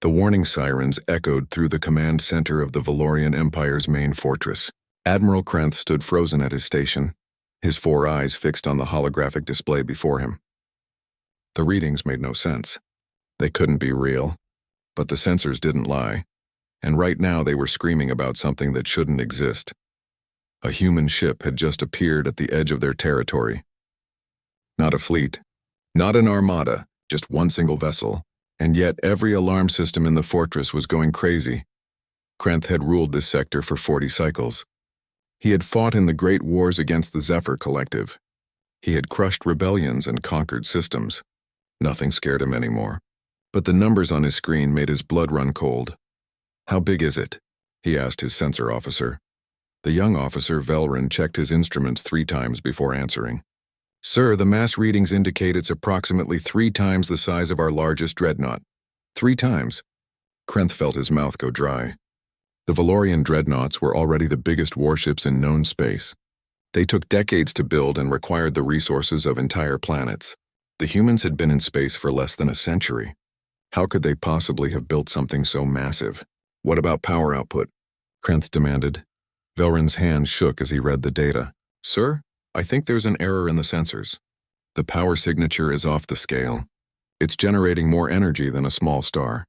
The warning sirens echoed through the command center of the Valorian Empire's main fortress. Admiral Krenth stood frozen at his station, his 4 eyes fixed on the holographic display before him. The readings made no sense. They couldn't be real, but the sensors didn't lie, and right now they were screaming about something that shouldn't exist. A human ship had just appeared at the edge of their territory. Not a fleet, not an armada, just one single vessel, and yet every alarm system in the fortress was going crazy. Krenth had ruled this sector for 40 cycles. He had fought in the great wars against the Zephyr Collective. He had crushed rebellions and conquered systems. Nothing scared him anymore. But the numbers on his screen made his blood run cold. "How big is it?" he asked his sensor officer. The young officer, Velrin, checked his instruments 3 times before answering. "Sir, the mass readings indicate it's approximately 3 times the size of our largest dreadnought." 3 times? Krenth felt his mouth go dry. The Valorian dreadnoughts were already the biggest warships in known space. They took decades to build and required the resources of entire planets. The humans had been in space for less than a century. How could they possibly have built something so massive? "What about power output?" Krenth demanded. Velrin's hand shook as he read the data. "Sir, I think there's an error in the sensors. The power signature is off the scale. It's generating more energy than a small star."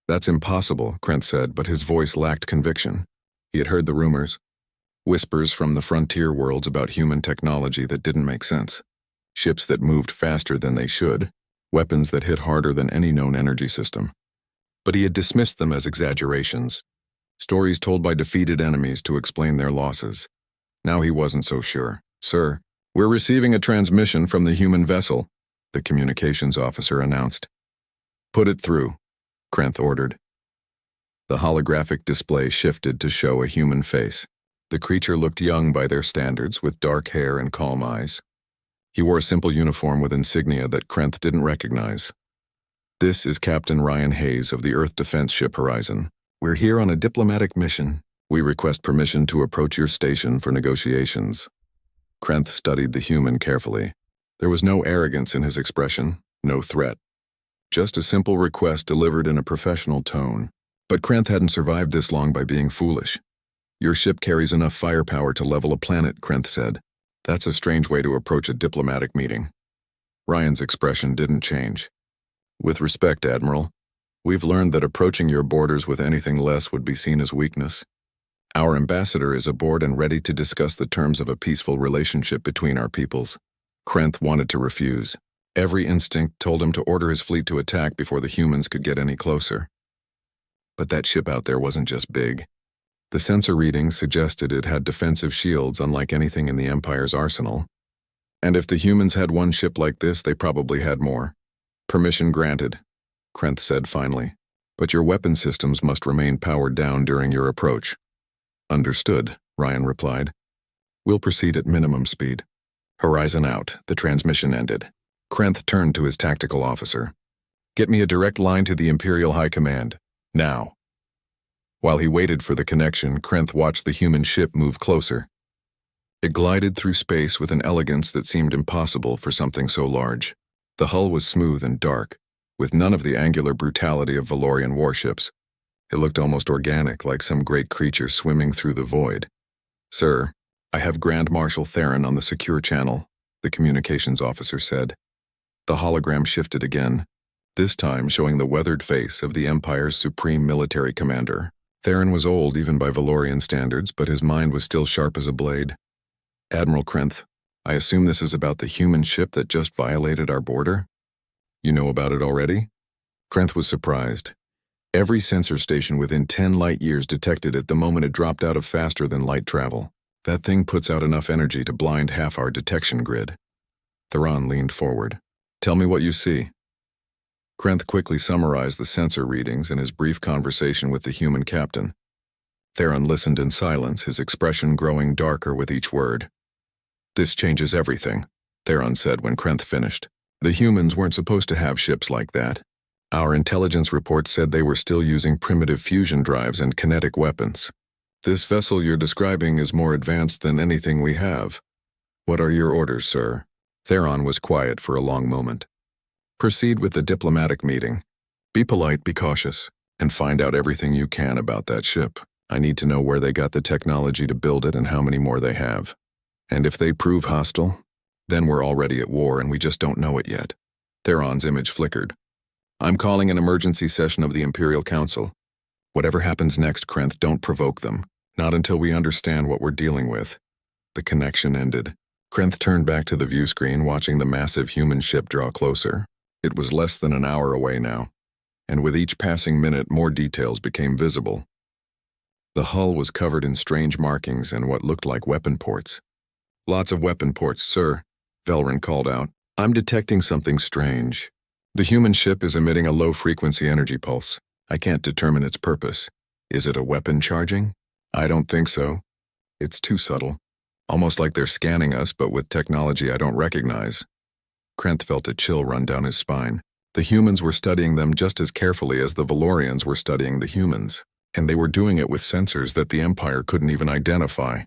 "That's impossible," Krenth said, but his voice lacked conviction. He had heard the rumors. Whispers from the frontier worlds about human technology that didn't make sense. Ships that moved faster than they should. Weapons that hit harder than any known energy system. But he had dismissed them as exaggerations. Stories told by defeated enemies to explain their losses. Now he wasn't so sure. "Sir, we're receiving a transmission from the human vessel," the communications officer announced. "Put it through," Krenth ordered. The holographic display shifted to show a human face. The creature looked young by their standards, with dark hair and calm eyes. He wore a simple uniform with insignia that Krenth didn't recognize. "This is Captain Ryan Hayes of the Earth Defense Ship Horizon. We're here on a diplomatic mission. We request permission to approach your station for negotiations." Krenth studied the human carefully. There was no arrogance in his expression, no threat. Just a simple request delivered in a professional tone. But Krenth hadn't survived this long by being foolish. "Your ship carries enough firepower to level a planet," Krenth said. "That's a strange way to approach a diplomatic meeting." Ryan's expression didn't change. "With respect, Admiral, we've learned that approaching your borders with anything less would be seen as weakness. Our ambassador is aboard and ready to discuss the terms of a peaceful relationship between our peoples." Krenth wanted to refuse. Every instinct told him to order his fleet to attack before the humans could get any closer. But that ship out there wasn't just big. The sensor readings suggested it had defensive shields unlike anything in the Empire's arsenal. And if the humans had one ship like this, they probably had more. "Permission granted," Krenth said finally. "But your weapon systems must remain powered down during your approach." "Understood," Ryan replied. "We'll proceed at minimum speed." Horizon out, the transmission ended. Krenth turned to his tactical officer. "Get me a direct line to the Imperial High Command. Now." While he waited for the connection, Krenth watched the human ship move closer. It glided through space with an elegance that seemed impossible for something so large. The hull was smooth and dark, with none of the angular brutality of Valorian warships. It looked almost organic, like some great creature swimming through the void. "Sir, I have Grand Marshal Theron on the secure channel," the communications officer said. The hologram shifted again, this time showing the weathered face of the Empire's supreme military commander. Theron was old even by Valorian standards, but his mind was still sharp as a blade. "Admiral Krenth, I assume this is about the human ship that just violated our border?" "You know about it already?" Krenth was surprised. Every sensor station within 10 light years detected it the moment it dropped out of faster than light travel. That thing puts out enough energy to blind half our detection grid. Theron leaned forward. "Tell me what you see." Krenth quickly summarized the sensor readings and his brief conversation with the human captain. Theron listened in silence, his expression growing darker with each word. "This changes everything," Theron said when Krenth finished. "The humans weren't supposed to have ships like that. Our intelligence reports said they were still using primitive fusion drives and kinetic weapons. This vessel you're describing is more advanced than anything we have. What are your orders, sir?" Theron was quiet for a long moment. "Proceed with the diplomatic meeting. Be polite, be cautious, and find out everything you can about that ship. I need to know where they got the technology to build it and how many more they have. And if they prove hostile, then we're already at war and we just don't know it yet." Theron's image flickered. "I'm calling an emergency session of the Imperial Council. Whatever happens next, Krenth, don't provoke them. Not until we understand what we're dealing with." The connection ended. Krenth turned back to the view screen, watching the massive human ship draw closer. It was less than an hour away now, and with each passing minute more details became visible. The hull was covered in strange markings and what looked like weapon ports. "Lots of weapon ports, sir," Velrin called out. "I'm detecting something strange. The human ship is emitting a low-frequency energy pulse. I can't determine its purpose. Is it a weapon charging? I don't think so. It's too subtle. Almost like they're scanning us, but with technology I don't recognize." Krenth felt a chill run down his spine. The humans were studying them just as carefully as the Valorians were studying the humans, and they were doing it with sensors that the Empire couldn't even identify.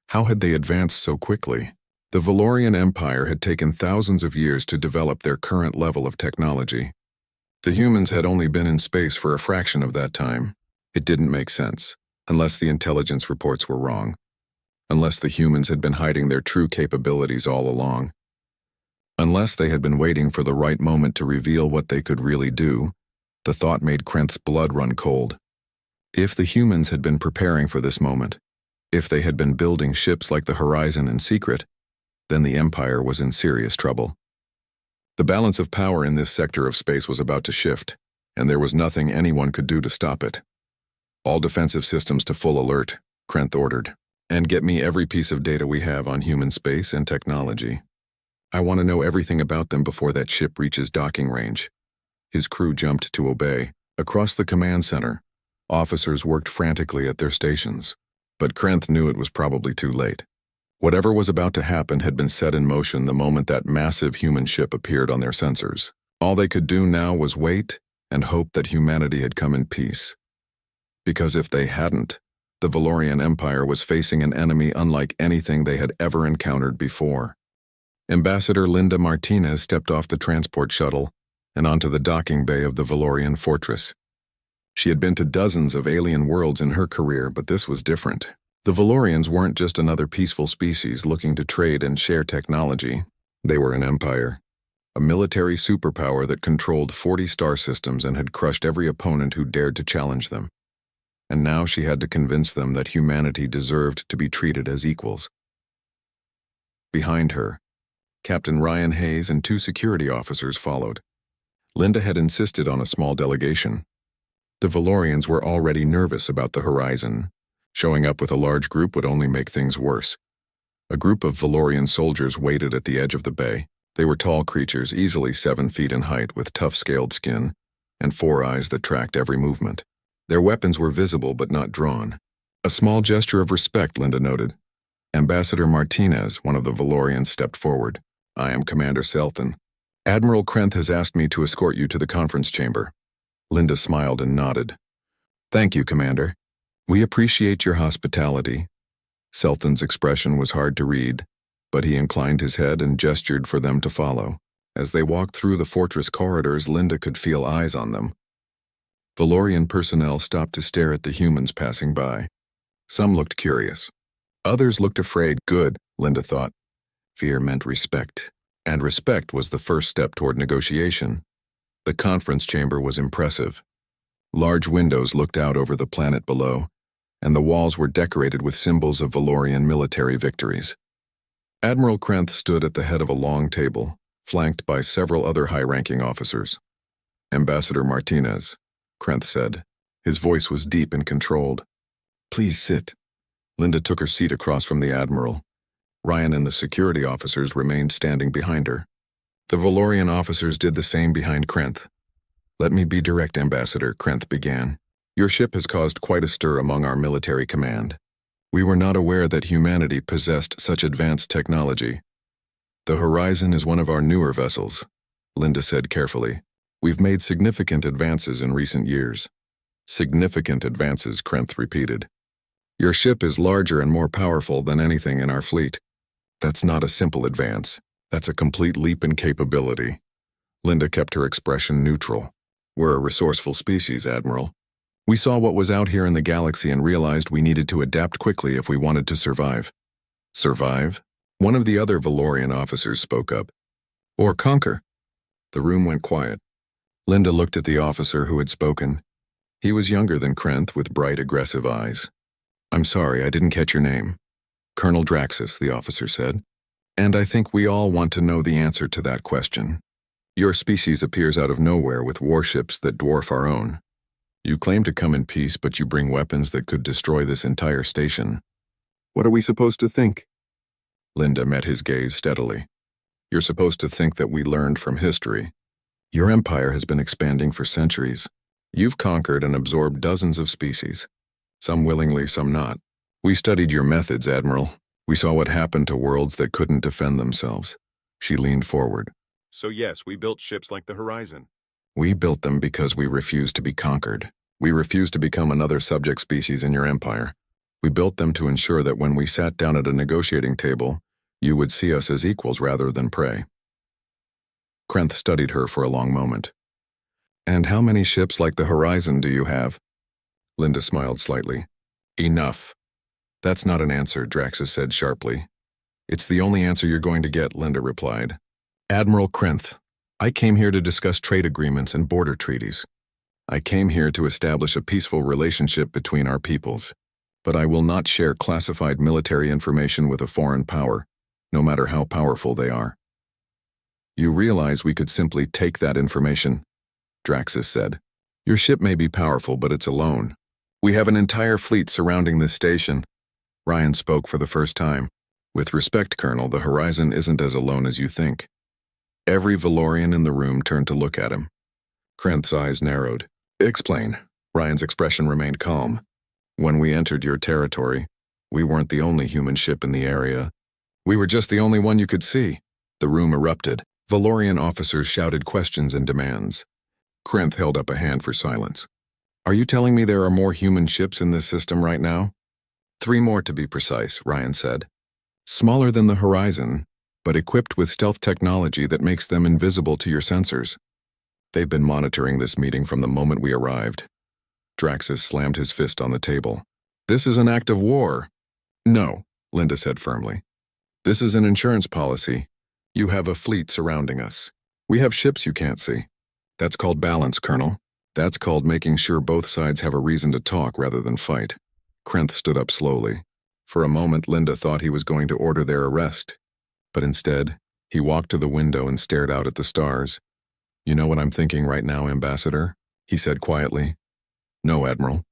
How had they advanced so quickly? The Valorian Empire had taken thousands of years to develop their current level of technology. The humans had only been in space for a fraction of that time. It didn't make sense, unless the intelligence reports were wrong. Unless the humans had been hiding their true capabilities all along. Unless they had been waiting for the right moment to reveal what they could really do. The thought made Krenth's blood run cold. If the humans had been preparing for this moment, if they had been building ships like the Horizon in secret, then the Empire was in serious trouble. The balance of power in this sector of space was about to shift, and there was nothing anyone could do to stop it. "All defensive systems to full alert," Krenth ordered. "And get me every piece of data we have on human space and technology. I want to know everything about them before that ship reaches docking range." His crew jumped to obey. Across the command center, officers worked frantically at their stations, but Krenth knew it was probably too late. Whatever was about to happen had been set in motion the moment that massive human ship appeared on their sensors. All they could do now was wait and hope that humanity had come in peace. Because if they hadn't, the Valorian Empire was facing an enemy unlike anything they had ever encountered before. Ambassador Linda Martinez stepped off the transport shuttle and onto the docking bay of the Valorian fortress. She had been to dozens of alien worlds in her career, but this was different. The Valorians weren't just another peaceful species looking to trade and share technology. They were an empire, a military superpower that controlled 40 star systems and had crushed every opponent who dared to challenge them. And now she had to convince them that humanity deserved to be treated as equals. Behind her, Captain Ryan Hayes and 2 security officers followed. Linda had insisted on a small delegation. The Valorians were already nervous about the Horizon. Showing up with a large group would only make things worse. A group of Valorian soldiers waited at the edge of the bay. They were tall creatures, easily 7 feet in height, with tough scaled skin and 4 eyes that tracked every movement. Their weapons were visible but not drawn. A small gesture of respect, Linda noted. Ambassador Martinez, one of the Valorians, stepped forward. "I am Commander Selthan. Admiral Krenth has asked me to escort you to the conference chamber." Linda smiled and nodded. "Thank you, Commander. We appreciate your hospitality." Selthan's expression was hard to read, but he inclined his head and gestured for them to follow. As they walked through the fortress corridors, Linda could feel eyes on them. Valorian personnel stopped to stare at the humans passing by. Some looked curious. Others looked afraid. Good, Linda thought. Fear meant respect, and respect was the first step toward negotiation. The conference chamber was impressive. Large windows looked out over the planet below, and the walls were decorated with symbols of Valorian military victories. Admiral Krenth stood at the head of a long table, flanked by several other high-ranking officers. "Ambassador Martinez," Krenth said. His voice was deep and controlled. "Please sit." Linda took her seat across from the Admiral. Ryan and the security officers remained standing behind her. The Valorian officers did the same behind Krenth. "Let me be direct, Ambassador," Krenth began. "Your ship has caused quite a stir among our military command. We were not aware that humanity possessed such advanced technology. The Horizon is one of our newer vessels," Linda said carefully. "We've made significant advances in recent years." "Significant advances," Krenth repeated. "Your ship is larger and more powerful than anything in our fleet. That's not a simple advance. That's a complete leap in capability." Linda kept her expression neutral. We're a resourceful species, Admiral. We saw what was out here in the galaxy and realized we needed to adapt quickly if we wanted to survive. Survive? One of the other Valorian officers spoke up. Or conquer. The room went quiet. Linda looked at the officer who had spoken. He was younger than Krenth, with bright, aggressive eyes. I'm sorry, I didn't catch your name. Colonel Draxus, the officer said. And I think we all want to know the answer to that question. Your species appears out of nowhere with warships that dwarf our own. You claim to come in peace, but you bring weapons that could destroy this entire station. What are we supposed to think? Linda met his gaze steadily. You're supposed to think that we learned from history. Your empire has been expanding for centuries. You've conquered and absorbed dozens of species. Some willingly, some not. We studied your methods, Admiral. We saw what happened to worlds that couldn't defend themselves. She leaned forward. So yes, we built ships like the Horizon. We built them because we refused to be conquered. We refused to become another subject species in your empire. We built them to ensure that when we sat down at a negotiating table, you would see us as equals rather than prey. Krenth studied her for a long moment. And how many ships like the Horizon do you have? Linda smiled slightly. Enough. That's not an answer, Draxus said sharply. It's the only answer you're going to get, Linda replied. Admiral Krenth, I came here to discuss trade agreements and border treaties. I came here to establish a peaceful relationship between our peoples. But I will not share classified military information with a foreign power, no matter how powerful they are. You realize we could simply take that information, Draxus said. Your ship may be powerful, but it's alone. We have an entire fleet surrounding this station. Ryan spoke for the first time. With respect, Colonel, the Horizon isn't as alone as you think. Every Valorian in the room turned to look at him. Krenth's eyes narrowed. Explain. Ryan's expression remained calm. When we entered your territory, we weren't the only human ship in the area. We were just the only one you could see. The room erupted. Valorian officers shouted questions and demands. Krenth held up a hand for silence. Are you telling me there are more human ships in this system right now? 3 more to be precise, Ryan said. Smaller than the Horizon, but equipped with stealth technology that makes them invisible to your sensors. They've been monitoring this meeting from the moment we arrived. Draxus slammed his fist on the table. This is an act of war. No, Linda said firmly. This is an insurance policy. You have a fleet surrounding us. We have ships you can't see. That's called balance, Colonel. That's called making sure both sides have a reason to talk rather than fight. Krenth stood up slowly. For a moment, Linda thought he was going to order their arrest. But instead, he walked to the window and stared out at the stars. You know what I'm thinking right now, Ambassador? He said quietly. No, Admiral.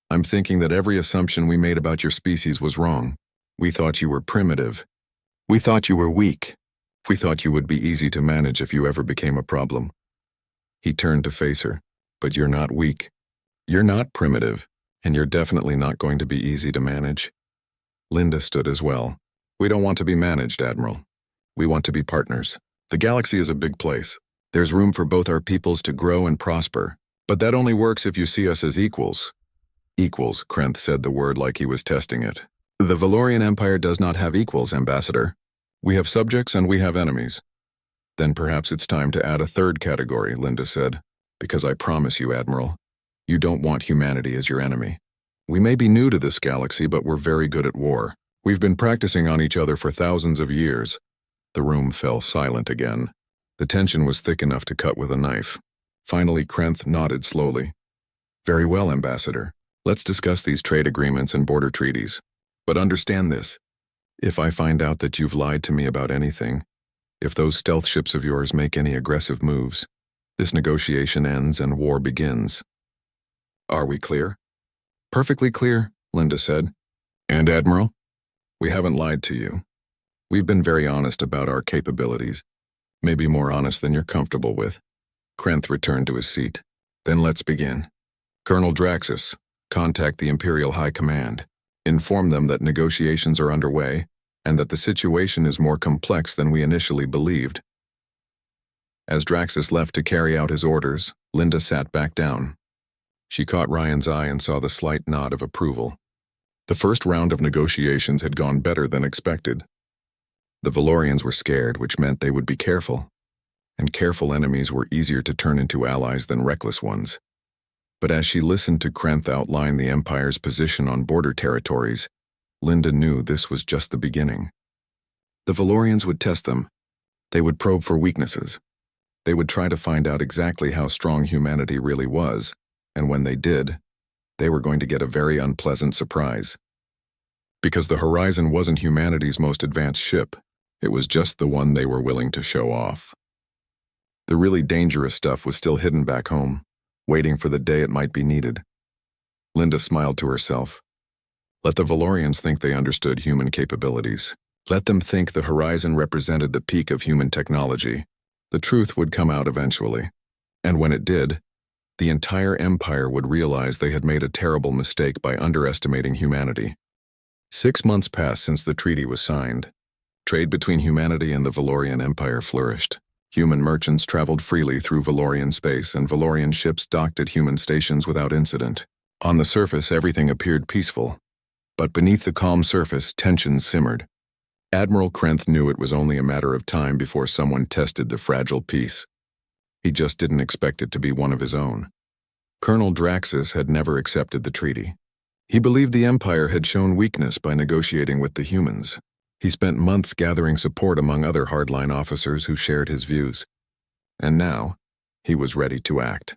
I'm thinking that every assumption we made about your species was wrong. We thought you were primitive. We thought you were weak. We thought you would be easy to manage if you ever became a problem. He turned to face her. But you're not weak. You're not primitive, and you're definitely not going to be easy to manage. Linda stood as well. We don't want to be managed, Admiral. We want to be partners. The galaxy is a big place. There's room for both our peoples to grow and prosper. But that only works if you see us as equals. Equals, Krenth said the word like he was testing it. The Valorian Empire does not have equals, Ambassador. We have subjects and we have enemies. Then perhaps it's time to add a third category, Linda said. Because I promise you, Admiral, you don't want humanity as your enemy. We may be new to this galaxy, but we're very good at war. We've been practicing on each other for thousands of years. The room fell silent again. The tension was thick enough to cut with a knife. Finally, Krenth nodded slowly. Very well, Ambassador. Let's discuss these trade agreements and border treaties. But understand this. If I find out that you've lied to me about anything, if those stealth ships of yours make any aggressive moves, this negotiation ends and war begins. Are we clear? Perfectly clear, Linda said. And Admiral? We haven't lied to you. We've been very honest about our capabilities. Maybe more honest than you're comfortable with. Krenth returned to his seat. Then let's begin. Colonel Draxus, contact the Imperial High Command. Inform them that negotiations are underway and that the situation is more complex than we initially believed. As Draxus left to carry out his orders, Linda sat back down. She caught Ryan's eye and saw the slight nod of approval. The first round of negotiations had gone better than expected. The Valorians were scared, which meant they would be careful. and careful enemies were easier to turn into allies than reckless ones. But as she listened to Krenth outline the Empire's position on border territories, Linda knew this was just the beginning. The Valorians would test them. They would probe for weaknesses. They would try to find out exactly how strong humanity really was, and when they did, they were going to get a very unpleasant surprise. Because the Horizon wasn't humanity's most advanced ship, it was just the one they were willing to show off. The really dangerous stuff was still hidden back home, waiting for the day it might be needed. Linda smiled to herself. Let the Valorians think they understood human capabilities. Let them think the Horizon represented the peak of human technology. The truth would come out eventually. And when it did, the entire Empire would realize they had made a terrible mistake by underestimating humanity. 6 months passed since the treaty was signed. Trade between humanity and the Valorian Empire flourished. Human merchants traveled freely through Valorian space, and Valorian ships docked at human stations without incident. On the surface, everything appeared peaceful. But beneath the calm surface, tensions simmered. Admiral Krenth knew it was only a matter of time before someone tested the fragile peace. He just didn't expect it to be one of his own. Colonel Draxus had never accepted the treaty. He believed the Empire had shown weakness by negotiating with the humans. He spent months gathering support among other hardline officers who shared his views. And now, he was ready to act.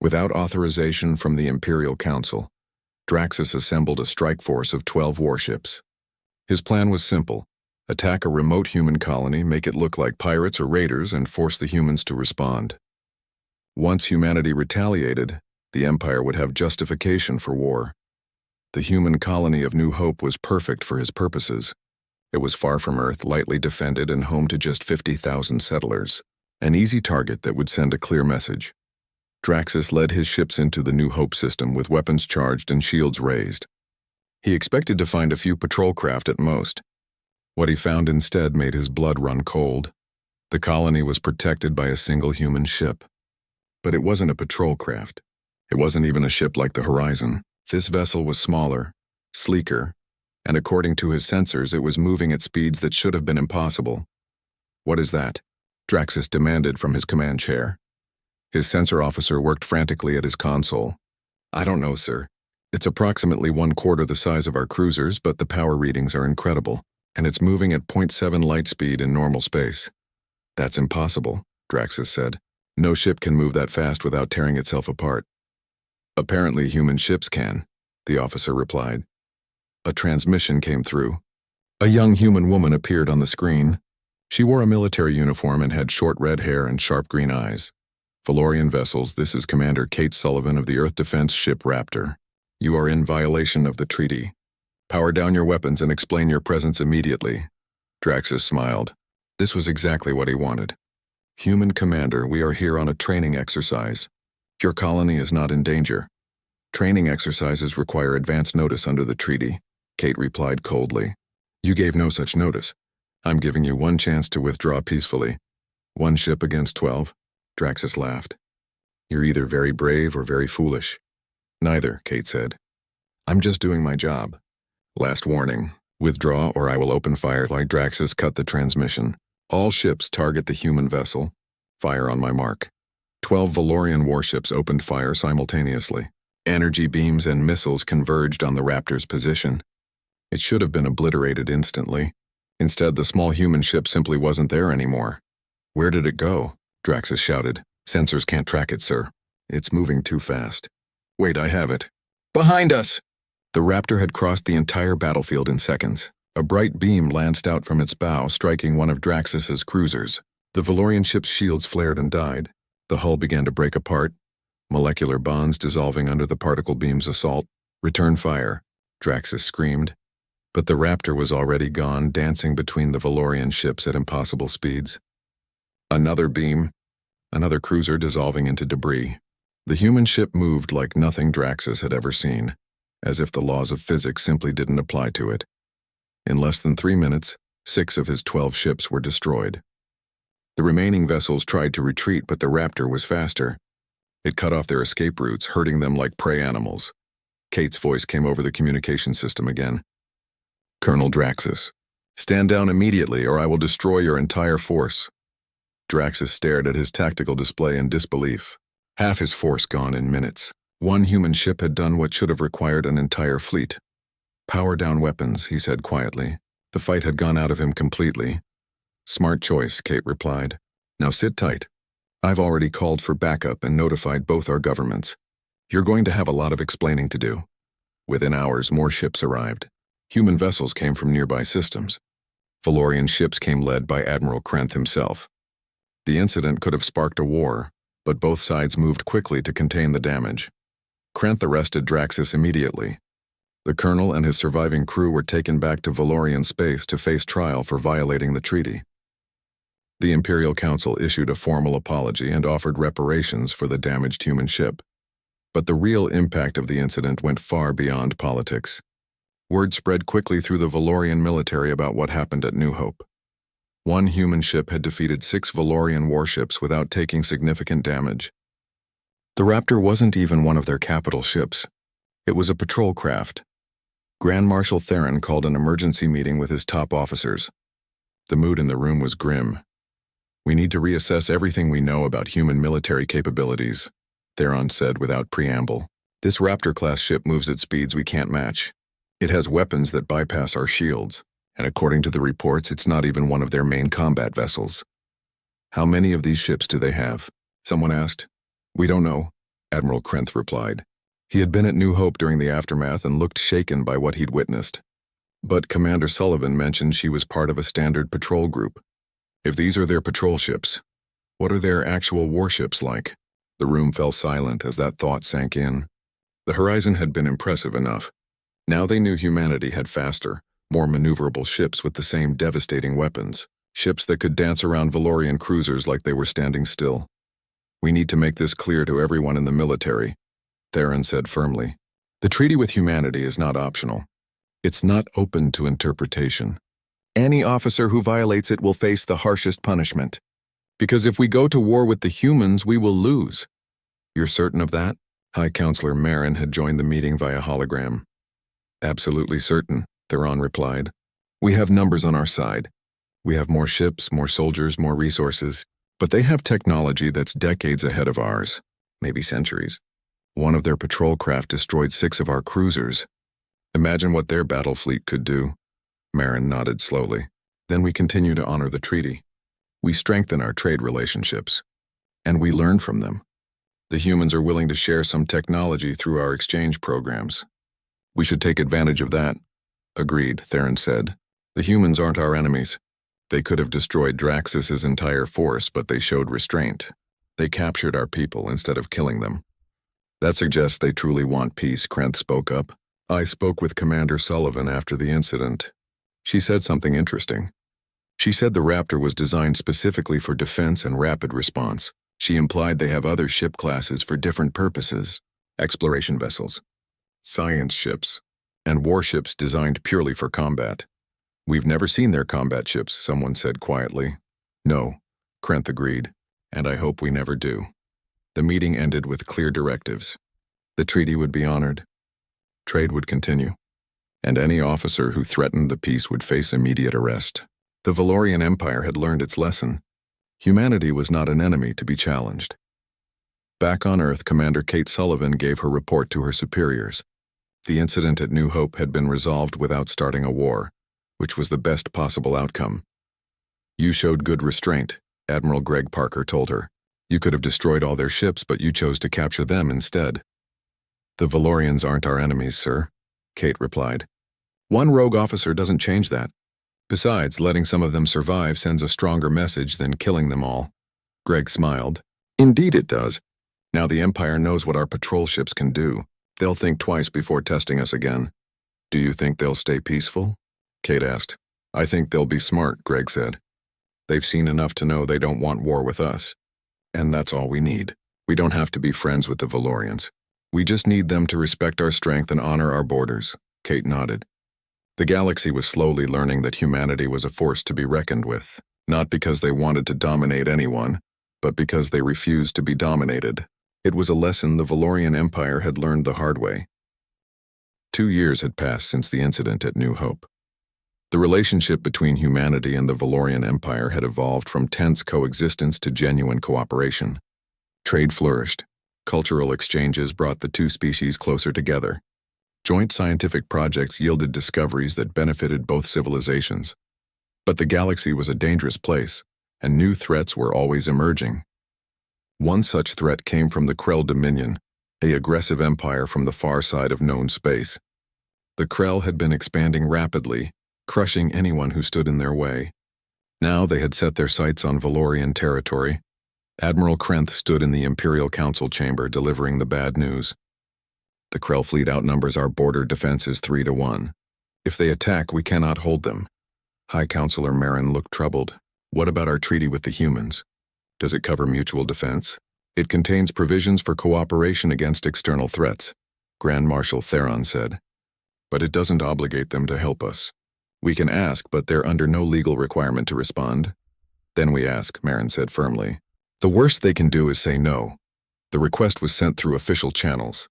Without authorization from the Imperial Council, Draxus assembled a strike force of 12 warships. His plan was simple: attack a remote human colony, make it look like pirates or raiders, and force the humans to respond. Once humanity retaliated, the Empire would have justification for war. The human colony of New Hope was perfect for his purposes. It was far from Earth, lightly defended, and home to just 50,000 settlers. An easy target that would send a clear message. Draxus led his ships into the New Hope system with weapons charged and shields raised. He expected to find a few patrol craft at most. What he found instead made his blood run cold. The colony was protected by a single human ship. But it wasn't a patrol craft. It wasn't even a ship like the Horizon. This vessel was smaller, sleeker, and according to his sensors, it was moving at speeds that should have been impossible. "What is that?" Draxus demanded from his command chair. His sensor officer worked frantically at his console. "I don't know, sir. It's approximately 1/4 the size of our cruisers, but the power readings are incredible, and it's moving at 0.7 light speed in normal space." "That's impossible," Draxus said. "No ship can move that fast without tearing itself apart." "Apparently human ships can," the officer replied. A transmission came through. A young human woman appeared on the screen. She wore a military uniform and had short red hair and sharp green eyes. "Valorian vessels, this is Commander Kate Sullivan of the Earth Defense Ship Raptor. You are in violation of the treaty. Power down your weapons and explain your presence immediately." Draxus smiled. This was exactly what he wanted. "Human Commander, we are here on a training exercise. Your colony is not in danger. Training exercises require advance notice under the treaty," Kate replied coldly. "You gave no such notice. I'm giving you one chance to withdraw peacefully. 1 ship against 12. Draxus laughed. "You're either very brave or very foolish." "Neither," Kate said. "I'm just doing my job. Last warning. Withdraw or I will open fire." Like Draxus cut the transmission. "All ships target the human vessel. Fire on my mark." 12 Valorian warships opened fire simultaneously. Energy beams and missiles converged on the Raptor's position. It should have been obliterated instantly. Instead, the small human ship simply wasn't there anymore. "Where did it go?" Draxus shouted. "Sensors can't track it, sir. It's moving too fast." "Wait, I have it." "Behind us!" The Raptor had crossed the entire battlefield in seconds. A bright beam lanced out from its bow, striking one of Draxus's cruisers. The Valorian ship's shields flared and died. The hull began to break apart, molecular bonds dissolving under the particle beam's assault. "Return fire," Draxus screamed. But the Raptor was already gone, dancing between the Valorian ships at impossible speeds. Another beam, another cruiser dissolving into debris. The human ship moved like nothing Draxus had ever seen, as if the laws of physics simply didn't apply to it. In less than 3 minutes, 6 of his 12 ships were destroyed. The remaining vessels tried to retreat, but the Raptor was faster. It cut off their escape routes, hurting them like prey animals. Kate's voice came over the communication system again. "Colonel Draxus, stand down immediately or I will destroy your entire force." Draxus stared at his tactical display in disbelief. Half his force gone in minutes. One human ship had done what should have required an entire fleet. Power down weapons, he said quietly. The fight had gone out of him completely. Smart choice, Kate replied. Now sit tight. I've already called for backup and notified both our governments. You're going to have a lot of explaining to do. Within hours, more ships arrived. Human vessels came from nearby systems. Valorian ships came led by Admiral Krenth himself. The incident could have sparked a war, but both sides moved quickly to contain the damage. Krenth arrested Draxus immediately. The colonel and his surviving crew were taken back to Valorian space to face trial for violating the treaty. The Imperial Council issued a formal apology and offered reparations for the damaged human ship. But the real impact of the incident went far beyond politics. Word spread quickly through the Valorian military about what happened at New Hope. One human ship had defeated 6 Valorian warships without taking significant damage. The Raptor wasn't even one of their capital ships. It was a patrol craft. Grand Marshal Theron called an emergency meeting with his top officers. The mood in the room was grim. We need to reassess everything we know about human military capabilities, Theron said without preamble. This Raptor-class ship moves at speeds we can't match. It has weapons that bypass our shields, and according to the reports, it's not even one of their main combat vessels. How many of these ships do they have? Someone asked. We don't know, Admiral Krenth replied. He had been at New Hope during the aftermath and looked shaken by what he'd witnessed. But Commander Sullivan mentioned she was part of a standard patrol group. If these are their patrol ships, what are their actual warships like? The room fell silent as that thought sank in. The horizon had been impressive enough. Now they knew humanity had faster, more maneuverable ships with the same devastating weapons, ships that could dance around Valorian cruisers like they were standing still. We need to make this clear to everyone in the military, Theron said firmly. The treaty with humanity is not optional. It's not open to interpretation. Any officer who violates it will face the harshest punishment. Because if we go to war with the humans, we will lose. You're certain of that? High Counselor Marin had joined the meeting via hologram. Absolutely certain, Theron replied. We have numbers on our side. We have more ships, more soldiers, more resources, but they have technology that's decades ahead of ours, maybe centuries. One of their patrol craft destroyed 6 of our cruisers. Imagine what their battle fleet could do. Marin nodded slowly. Then we continue to honor the treaty. We strengthen our trade relationships. And we learn from them. The humans are willing to share some technology through our exchange programs. We should take advantage of that. Agreed, Theron said. The humans aren't our enemies. They could have destroyed Draxus's entire force, but they showed restraint. They captured our people instead of killing them. That suggests they truly want peace, Krenth spoke up. I spoke with Commander Sullivan after the incident. She said something interesting. She said the Raptor was designed specifically for defense and rapid response. She implied they have other ship classes for different purposes. Exploration vessels, science ships, and warships designed purely for combat. We've never seen their combat ships, someone said quietly. No, Krenth agreed, and I hope we never do. The meeting ended with clear directives. The treaty would be honored. Trade would continue. And any officer who threatened the peace would face immediate arrest. The Valorian Empire had learned its lesson. Humanity was not an enemy to be challenged. Back on Earth, Commander Kate Sullivan gave her report to her superiors. The incident at New Hope had been resolved without starting a war, which was the best possible outcome. You showed good restraint, Admiral Greg Parker told her. You could have destroyed all their ships, but you chose to capture them instead. The Valorians aren't our enemies, sir, Kate replied. One rogue officer doesn't change that. Besides, letting some of them survive sends a stronger message than killing them all. Greg smiled. Indeed it does. Now the Empire knows what our patrol ships can do. They'll think twice before testing us again. Do you think they'll stay peaceful? Kate asked. I think they'll be smart, Greg said. They've seen enough to know they don't want war with us. And that's all we need. We don't have to be friends with the Valorians. We just need them to respect our strength and honor our borders. Kate nodded. The galaxy was slowly learning that humanity was a force to be reckoned with, not because they wanted to dominate anyone, but because they refused to be dominated. It was a lesson the Valorian Empire had learned the hard way. 2 years had passed since the incident at New Hope. The relationship between humanity and the Valorian Empire had evolved from tense coexistence to genuine cooperation. Trade flourished. Cultural exchanges brought the two species closer together. Joint scientific projects yielded discoveries that benefited both civilizations. But the galaxy was a dangerous place, and new threats were always emerging. One such threat came from the Krell Dominion, an aggressive empire from the far side of known space. The Krell had been expanding rapidly, crushing anyone who stood in their way. Now they had set their sights on Valorian territory. Admiral Krenth stood in the Imperial Council chamber delivering the bad news. The Krell fleet outnumbers our border defenses 3-1. If they attack, we cannot hold them. High Counselor Marin looked troubled. What about our treaty with the humans? Does it cover mutual defense? It contains provisions for cooperation against external threats, Grand Marshal Theron said. But it doesn't obligate them to help us. We can ask, but they're under no legal requirement to respond. Then we ask, Marin said firmly. The worst they can do is say no. The request was sent through official channels.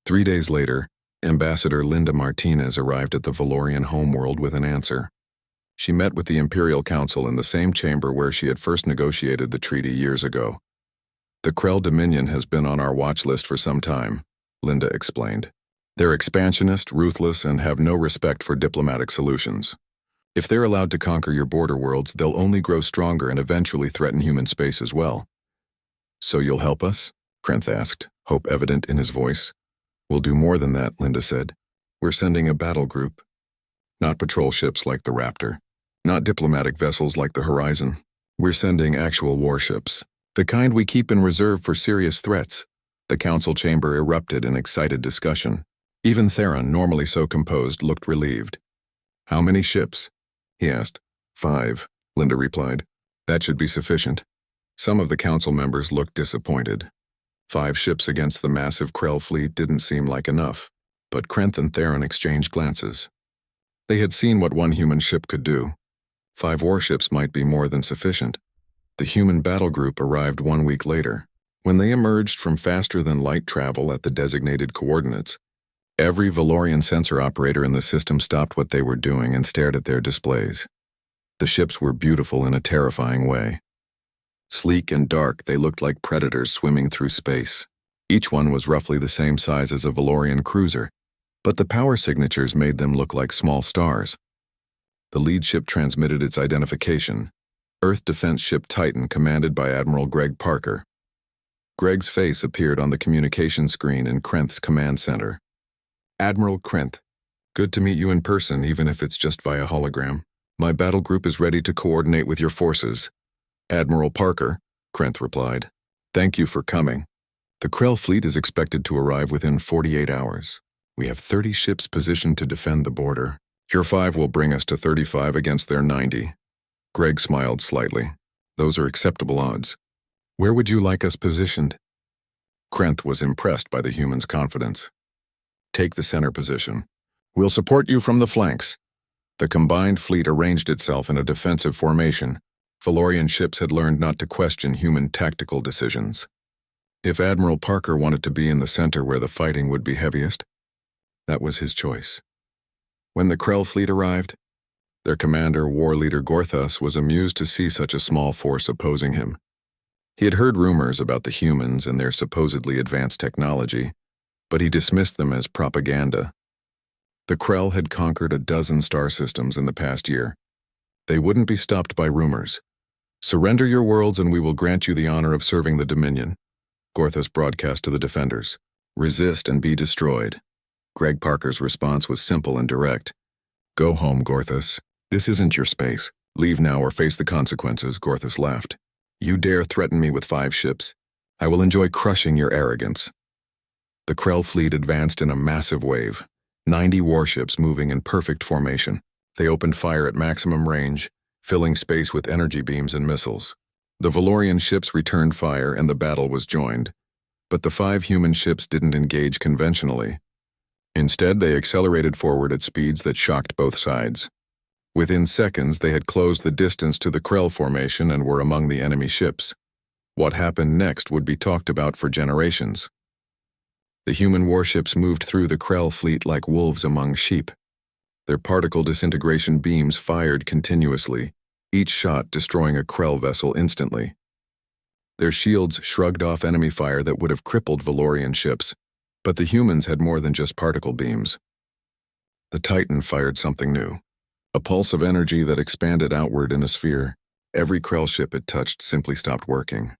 3 days later, Ambassador Linda Martinez arrived at the Valorian homeworld with an answer. She met with the Imperial Council in the same chamber where she had first negotiated the treaty years ago. The Krell Dominion has been on our watch list for some time, Linda explained. They're expansionist, ruthless, and have no respect for diplomatic solutions. If they're allowed to conquer your border worlds, they'll only grow stronger and eventually threaten human space as well. So you'll help us? Krenth asked, hope evident in his voice. We'll do more than that, Linda said. We're sending a battle group. Not patrol ships like the Raptor. Not diplomatic vessels like the Horizon. We're sending actual warships. The kind we keep in reserve for serious threats. The council chamber erupted in excited discussion. Even Theron, normally so composed, looked relieved. How many ships? He asked. 5, Linda replied. That should be sufficient. Some of the council members looked disappointed. 5 ships against the massive Krell fleet didn't seem like enough, but Krenth and Theron exchanged glances. They had seen what one human ship could do. 5 warships might be more than sufficient. The human battle group arrived 1 week later. When they emerged from faster-than-light travel at the designated coordinates, every Valorian sensor operator in the system stopped what they were doing and stared at their displays. The ships were beautiful in a terrifying way. Sleek and dark, they looked like predators swimming through space. Each one was roughly the same size as a Valorian cruiser, but the power signatures made them look like small stars. The lead ship transmitted its identification, Earth Defense Ship Titan, commanded by Admiral Greg Parker. Greg's face appeared on the communication screen in Krenth's command center. Admiral Krenth, good to meet you in person, even if it's just via hologram. My battle group is ready to coordinate with your forces. Admiral Parker, Krenth replied. Thank you for coming. The Krell fleet is expected to arrive within 48 hours. We have 30 ships positioned to defend the border. Your 5 will bring us to 35 against their 90. Greg smiled slightly. Those are acceptable odds. Where would you like us positioned? Krenth was impressed by the human's confidence. Take the center position. We'll support you from the flanks. The combined fleet arranged itself in a defensive formation. Valorian ships had learned not to question human tactical decisions. If Admiral Parker wanted to be in the center where the fighting would be heaviest, that was his choice. When the Krell fleet arrived, their commander, war leader Gorthas, was amused to see such a small force opposing him. He had heard rumors about the humans and their supposedly advanced technology, but he dismissed them as propaganda. The Krell had conquered a dozen star systems in the past year. They wouldn't be stopped by rumors. Surrender your worlds and we will grant you the honor of serving the Dominion. Gorthas broadcast to the defenders. Resist and be destroyed. Greg Parker's response was simple and direct. Go home, Gorthas. This isn't your space. Leave now or face the consequences, Gorthas laughed. You dare threaten me with 5 ships. I will enjoy crushing your arrogance. The Krell fleet advanced in a massive wave, 90 warships moving in perfect formation. They opened fire at maximum range, filling space with energy beams and missiles. The Valorian ships returned fire and the battle was joined. But the 5 human ships didn't engage conventionally. Instead, they accelerated forward at speeds that shocked both sides. Within seconds, they had closed the distance to the Krell formation and were among the enemy ships. What happened next would be talked about for generations. The human warships moved through the Krell fleet like wolves among sheep. Their particle disintegration beams fired continuously, each shot destroying a Krell vessel instantly. Their shields shrugged off enemy fire that would have crippled Valorian ships, but the humans had more than just particle beams. The Titan fired something new, a pulse of energy that expanded outward in a sphere. Every Krell ship it touched simply stopped working.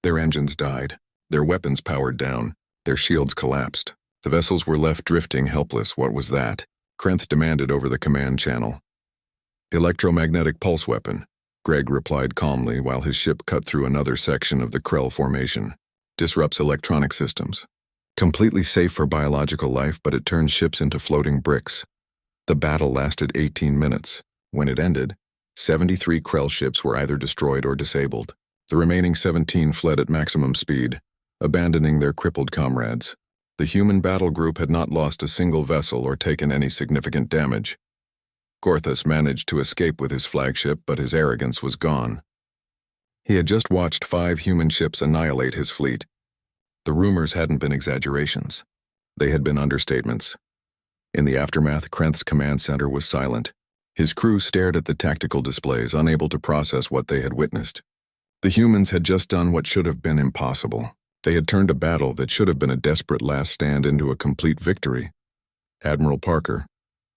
Their engines died, their weapons powered down, their shields collapsed. The vessels were left drifting helpless. What was that? Krenth demanded over the command channel. Electromagnetic pulse weapon, Greg replied calmly while his ship cut through another section of the Krell formation. Disrupts electronic systems. Completely safe for biological life, but it turns ships into floating bricks. The battle lasted 18 minutes. When it ended, 73 Krell ships were either destroyed or disabled. The remaining 17 fled at maximum speed, abandoning their crippled comrades. The human battle group had not lost a single vessel or taken any significant damage. Gorthus managed to escape with his flagship, but his arrogance was gone. He had just watched 5 human ships annihilate his fleet. The rumors hadn't been exaggerations. They had been understatements. In the aftermath, Krenth's command center was silent. His crew stared at the tactical displays, unable to process what they had witnessed. The humans had just done what should have been impossible. They had turned a battle that should have been a desperate last stand into a complete victory. Admiral Parker,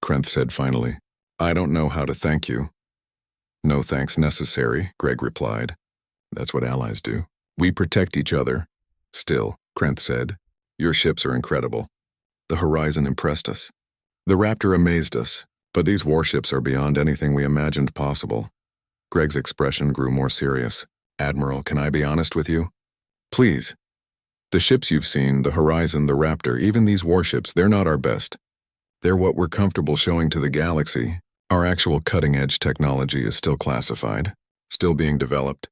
Krenth said finally, I don't know how to thank you. No thanks necessary, Greg replied. That's what allies do. We protect each other. Still, Krenth said, your ships are incredible. The Horizon impressed us. The Raptor amazed us, but these warships are beyond anything we imagined possible. Greg's expression grew more serious. Admiral, can I be honest with you? Please. The ships you've seen, the Horizon, the Raptor, even these warships, they're not our best. They're what we're comfortable showing to the galaxy. Our actual cutting-edge technology is still classified, still being developed.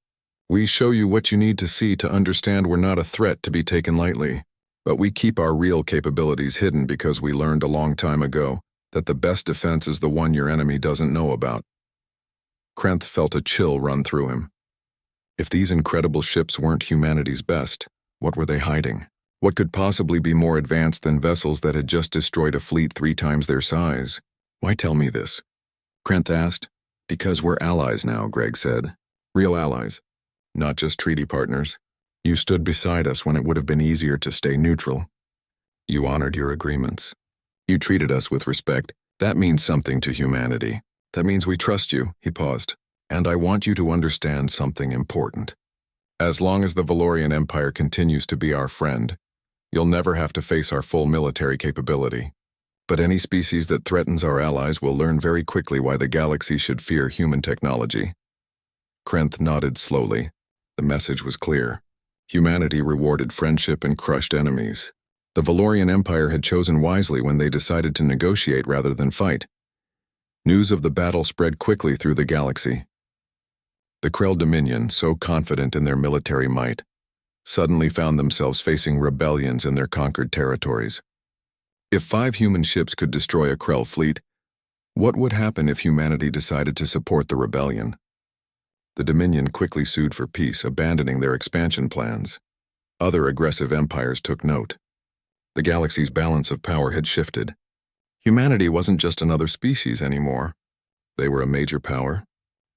We show you what you need to see to understand we're not a threat to be taken lightly, but we keep our real capabilities hidden because we learned a long time ago that the best defense is the one your enemy doesn't know about. Krenth felt a chill run through him. If these incredible ships weren't humanity's best, what were they hiding? What could possibly be more advanced than vessels that had just destroyed a fleet 3 times their size? Why tell me this? Krenth asked. Because we're allies now, Greg said. Real allies. Not just treaty partners. You stood beside us when it would have been easier to stay neutral. You honored your agreements. You treated us with respect. That means something to humanity. That means we trust you, he paused. And I want you to understand something important. As long as the Valorian Empire continues to be our friend, you'll never have to face our full military capability. But any species that threatens our allies will learn very quickly why the galaxy should fear human technology. Krenth nodded slowly. The message was clear. Humanity rewarded friendship and crushed enemies. The Valorian Empire had chosen wisely when they decided to negotiate rather than fight. News of the battle spread quickly through the galaxy. The Krell Dominion, so confident in their military might, suddenly found themselves facing rebellions in their conquered territories. If 5 human ships could destroy a Krell fleet, what would happen if humanity decided to support the rebellion? The Dominion quickly sued for peace, abandoning their expansion plans. Other aggressive empires took note. The galaxy's balance of power had shifted. Humanity wasn't just another species anymore. They were a major power,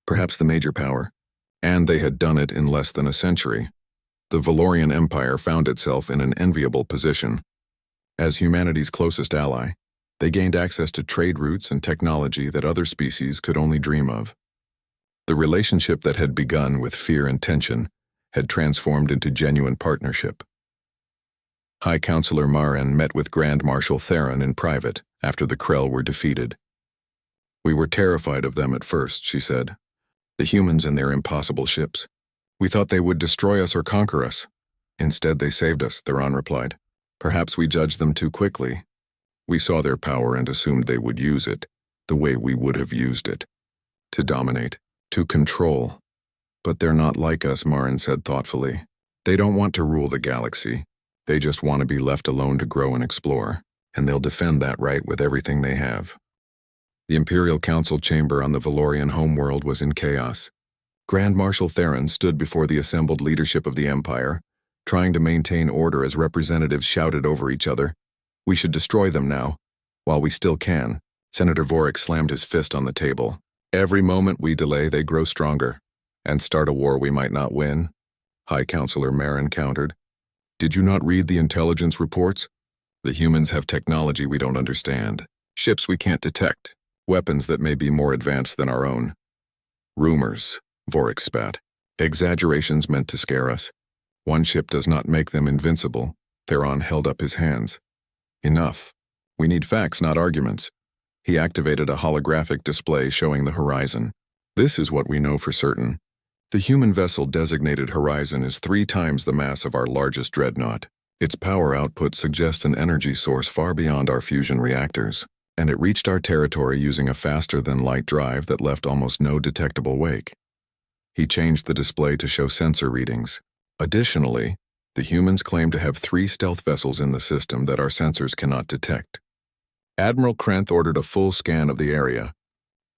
perhaps the major power, and they had done it in less than a century. The Valorian Empire found itself in an enviable position. As humanity's closest ally, they gained access to trade routes and technology that other species could only dream of. The relationship that had begun with fear and tension had transformed into genuine partnership. High Counselor Maren met with Grand Marshal Theron in private after the Krell were defeated. We were terrified of them at first, she said. The humans and their impossible ships. We thought they would destroy us or conquer us. Instead, they saved us, Theron replied. Perhaps we judged them too quickly. We saw their power and assumed they would use it, the way we would have used it. To dominate, to control. But they're not like us, Maren said thoughtfully. They don't want to rule the galaxy. They just want to be left alone to grow and explore, and they'll defend that right with everything they have. The Imperial Council chamber on the Valorian homeworld was in chaos. Grand Marshal Theron stood before the assembled leadership of the Empire, trying to maintain order as representatives shouted over each other. We should destroy them now, while we still can, Senator Vorik slammed his fist on the table. Every moment we delay, they grow stronger. And start a war we might not win, High Counselor Marin countered. Did you not read the intelligence reports? The humans have technology we don't understand, ships we can't detect, weapons that may be more advanced than our own. Rumors, Vorik spat. Exaggerations meant to scare us. One ship does not make them invincible. Theron held up his hands. Enough. We need facts, not arguments. He activated a holographic display showing the horizon. This is what we know for certain. The human vessel designated Horizon is 3 times the mass of our largest dreadnought. Its power output suggests an energy source far beyond our fusion reactors, and it reached our territory using a faster-than-light drive that left almost no detectable wake. He changed the display to show sensor readings. Additionally, the humans claim to have 3 stealth vessels in the system that our sensors cannot detect. Admiral Krenth ordered a full scan of the area.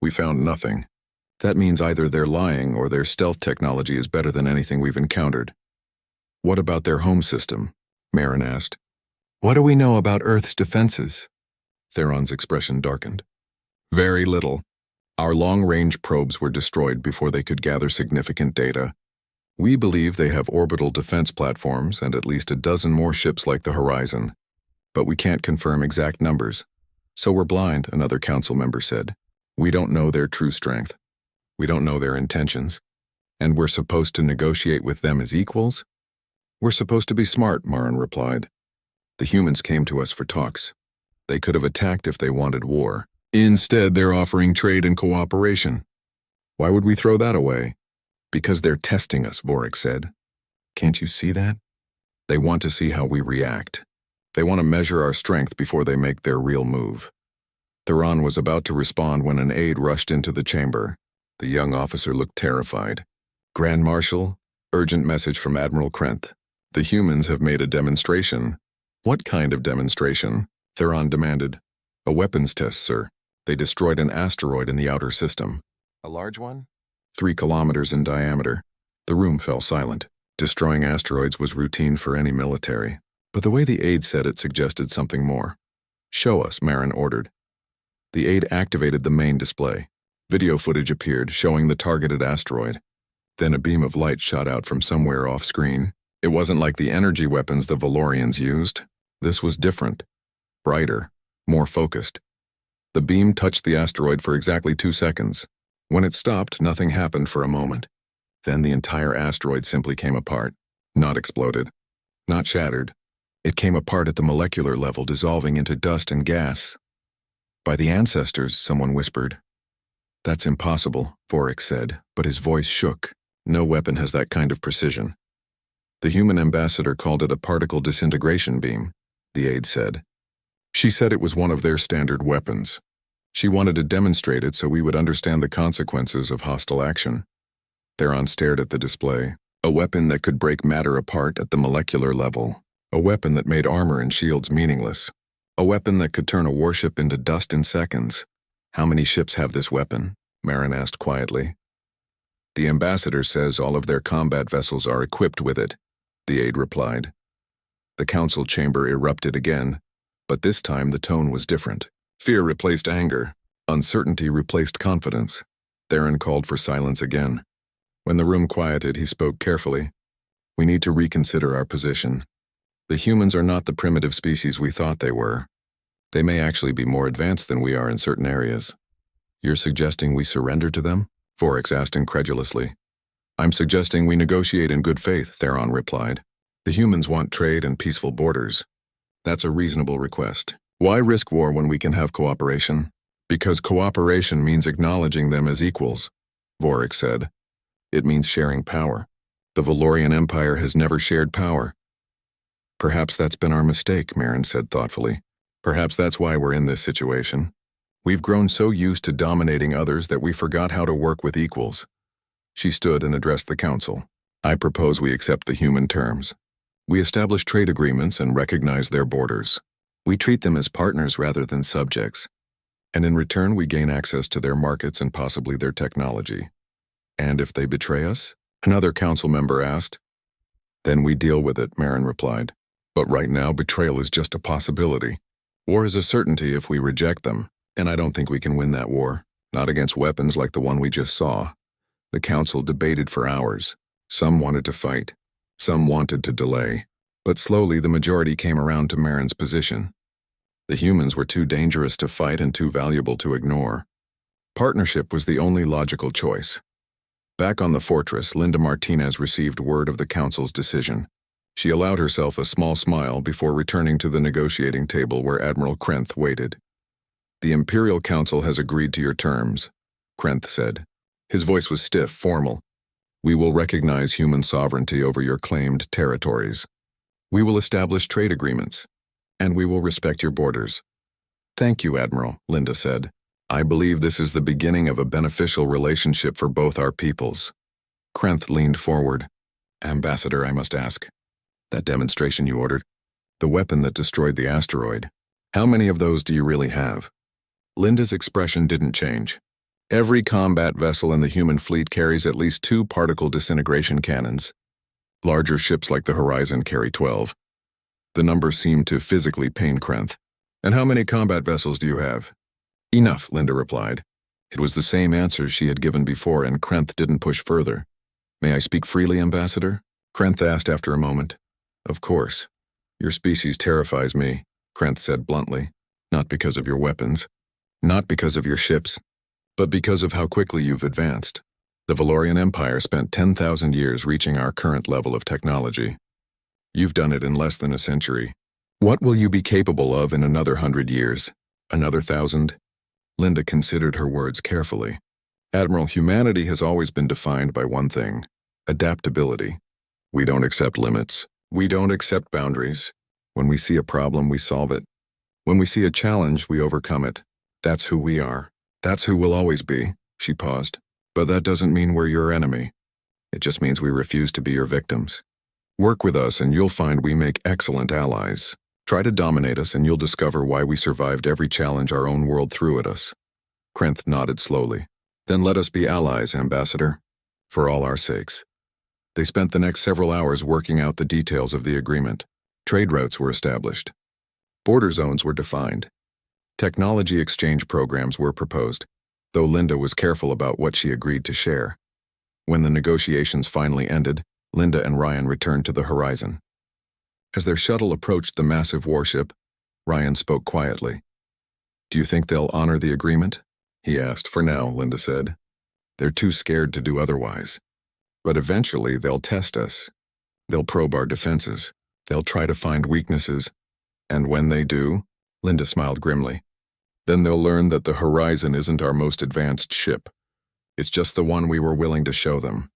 We found nothing. That means either they're lying or their stealth technology is better than anything we've encountered. What about their home system? Marin asked. What do we know about Earth's defenses? Theron's expression darkened. Very little. Our long-range probes were destroyed before they could gather significant data. We believe they have orbital defense platforms and at least a dozen more ships like the Horizon. But we can't confirm exact numbers. So we're blind, another council member said. We don't know their true strength. We don't know their intentions. And we're supposed to negotiate with them as equals? We're supposed to be smart, Marin replied. The humans came to us for talks. They could have attacked if they wanted war. Instead, they're offering trade and cooperation. Why would we throw that away? Because they're testing us, Vorik said. Can't you see that? They want to see how we react. They want to measure our strength before they make their real move. Theron was about to respond when an aide rushed into the chamber. The young officer looked terrified. Grand Marshal, urgent message from Admiral Krenth. The humans have made a demonstration. What kind of demonstration? Theron demanded. A weapons test, sir. They destroyed an asteroid in the outer system. A large one? 3 kilometers in diameter. The room fell silent. Destroying asteroids was routine for any military. But the way the aide said it suggested something more. Show us, Marin ordered. The aide activated the main display. Video footage appeared, showing the targeted asteroid. Then a beam of light shot out from somewhere off-screen. It wasn't like the energy weapons the Valorians used. This was different. Brighter. More focused. The beam touched the asteroid for exactly 2 seconds. When it stopped, nothing happened for a moment. Then the entire asteroid simply came apart. Not exploded. Not shattered. It came apart at the molecular level, dissolving into dust and gas. By the ancestors, someone whispered. That's impossible, Vorik said, but his voice shook. No weapon has that kind of precision. The human ambassador called it a particle disintegration beam, the aide said. She said it was one of their standard weapons. She wanted to demonstrate it so we would understand the consequences of hostile action. Theron stared at the display. A weapon that could break matter apart at the molecular level. A weapon that made armor and shields meaningless. A weapon that could turn a warship into dust in seconds. How many ships have this weapon? Marin asked quietly. The ambassador says all of their combat vessels are equipped with it, the aide replied. The council chamber erupted again, but this time the tone was different. Fear replaced anger. Uncertainty replaced confidence. Theron called for silence again. When the room quieted, he spoke carefully. We need to reconsider our position. The humans are not the primitive species we thought they were. They may actually be more advanced than we are in certain areas. You're suggesting we surrender to them? Vorik asked incredulously. I'm suggesting we negotiate in good faith, Theron replied. The humans want trade and peaceful borders. That's a reasonable request. Why risk war when we can have cooperation? Because cooperation means acknowledging them as equals, Vorik said. It means sharing power. The Valorian Empire has never shared power. Perhaps that's been our mistake, Marin said thoughtfully. Perhaps that's why we're in this situation. We've grown so used to dominating others that we forgot how to work with equals. She stood and addressed the council. I propose we accept the human terms. We establish trade agreements and recognize their borders. We treat them as partners rather than subjects. And in return, we gain access to their markets and possibly their technology. And if they betray us? Another council member asked. Then we deal with it, Marin replied. But right now, betrayal is just a possibility. War is a certainty if we reject them. And I don't think we can win that war, not against weapons like the one we just saw. The council debated for hours. Some wanted to fight, some wanted to delay, but slowly the majority came around to Marin's position. The humans were too dangerous to fight and too valuable to ignore. Partnership was the only logical choice. Back on the fortress, Linda Martinez received word of the council's decision. She allowed herself a small smile before returning to the negotiating table where Admiral Krenth waited. "The Imperial Council has agreed to your terms," Krenth said. His voice was stiff, formal. "We will recognize human sovereignty over your claimed territories. We will establish trade agreements, and we will respect your borders." "Thank you, Admiral," Linda said. "I believe this is the beginning of a beneficial relationship for both our peoples." Krenth leaned forward. "Ambassador, I must ask. That demonstration you ordered? The weapon that destroyed the asteroid. How many of those do you really have?" Linda's expression didn't change. "Every combat vessel in the human fleet carries at least 2 particle disintegration cannons. Larger ships like the Horizon carry 12. The number seemed to physically pain Krenth. "And how many combat vessels do you have?" "Enough," Linda replied. It was the same answer she had given before, and Krenth didn't push further. "May I speak freely, Ambassador?" Krenth asked after a moment. "Of course. Your species terrifies me," Krenth said bluntly. "Not because of your weapons, not because of your ships, but because of how quickly you've advanced. The Valorian Empire spent 10,000 years reaching our current level of technology. You've done it in less than a century. What will you be capable of in another 100 years? Another 1,000? Linda considered her words carefully. "Admiral, humanity has always been defined by one thing: adaptability. We don't accept limits. We don't accept boundaries. When we see a problem, we solve it. When we see a challenge, we overcome it. That's who we are. That's who we'll always be." She paused. "But that doesn't mean we're your enemy. It just means we refuse to be your victims. Work with us and you'll find we make excellent allies. Try to dominate us and you'll discover why we survived every challenge our own world threw at us." Krenth nodded slowly. "Then let us be allies, Ambassador. For all our sakes." They spent the next several hours working out the details of the agreement. Trade routes were established. Border zones were defined. Technology exchange programs were proposed, though Linda was careful about what she agreed to share. When the negotiations finally ended, Linda and Ryan returned to the Horizon. As their shuttle approached the massive warship, Ryan spoke quietly. "Do you think they'll honor the agreement?" he asked. "For now," Linda said. "They're too scared to do otherwise. But eventually they'll test us. They'll probe our defenses. They'll try to find weaknesses. And when they do," Linda smiled grimly, "then they'll learn that the Horizon isn't our most advanced ship. It's just the one we were willing to show them.